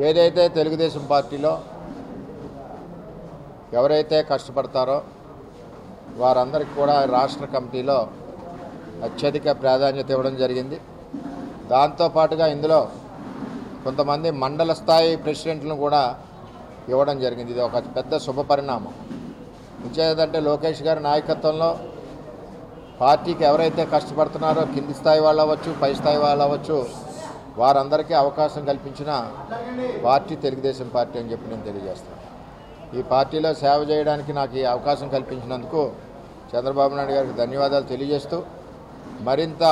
ఏదైతే తెలుగుదేశం పార్టీలో ఎవరైతే కష్టపడతారో వారందరికీ కూడా రాష్ట్ర కమిటీలో అత్యధిక ప్రాధాన్యత ఇవ్వడం జరిగింది. దాంతోపాటుగా ఇందులో కొంతమంది మండల స్థాయి ప్రెసిడెంట్లను కూడా ఇవ్వడం జరిగింది. ఇది ఒక పెద్ద శుభపరిణామం. ఇంకేదంటే లోకేష్ గారి నాయకత్వంలో పార్టీకి ఎవరైతే కష్టపడుతున్నారో కింది స్థాయి వాళ్ళు అవ్వచ్చు, పై స్థాయి వాళ్ళు అవ్వచ్చు, వారందరికీ అవకాశం కల్పించిన పార్టీ తెలుగుదేశం పార్టీ అని చెప్పి నేను తెలియజేస్తాను. ఈ పార్టీలో సేవ చేయడానికి నాకు ఈ అవకాశం కల్పించినందుకు చంద్రబాబు నాయుడు గారికి ధన్యవాదాలు తెలియజేస్తూ మరింత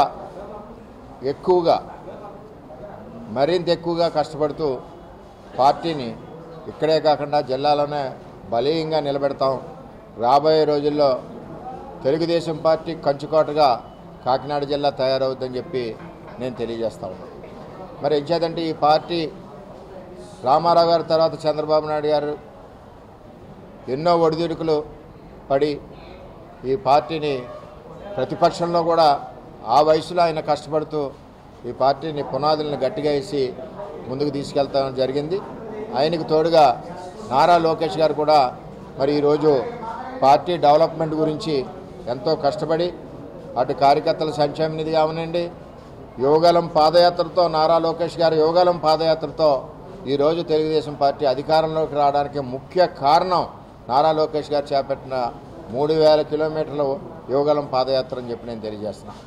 ఎక్కువగా కష్టపడుతూ పార్టీని ఇక్కడే కాకుండా జిల్లాలోనే బలీయంగా నిలబెడతాం. రాబోయే రోజుల్లో తెలుగుదేశం పార్టీ కంచుకోటగా కాకినాడ జిల్లా తయారవుతుందని చెప్పి నేను తెలియజేస్తా ఉన్నాను. మరి ఎంచేదంటే ఈ పార్టీ రామారావు గారి తర్వాత చంద్రబాబు నాయుడు గారు ఎన్నో ఒడిదుడుకులు పడి ఈ పార్టీని ప్రతిపక్షంలో కూడా ఆ వయసులో ఆయన కష్టపడుతూ ఈ పార్టీని పునాదులను గట్టిగా వేసి ముందుకు తీసుకెళ్తాం జరిగింది. ఆయనకు తోడుగా నారా లోకేష్ గారు కూడా మరి ఈరోజు పార్టీ డెవలప్మెంట్ గురించి ఎంతో కష్టపడి అటు కార్యకర్తల సంక్షేమ నిధి కావనండి, యువగలం పాదయాత్రతో నారా లోకేష్ గారు యువగలం పాదయాత్రతో ఈరోజు తెలుగుదేశం పార్టీ అధికారంలోకి రావడానికి ముఖ్య కారణం నారా లోకేష్ గారు చేపట్టిన 3000 కిలోమీటర్ల యువగలం పాదయాత్ర అని చెప్పి నేను తెలియజేస్తున్నాను.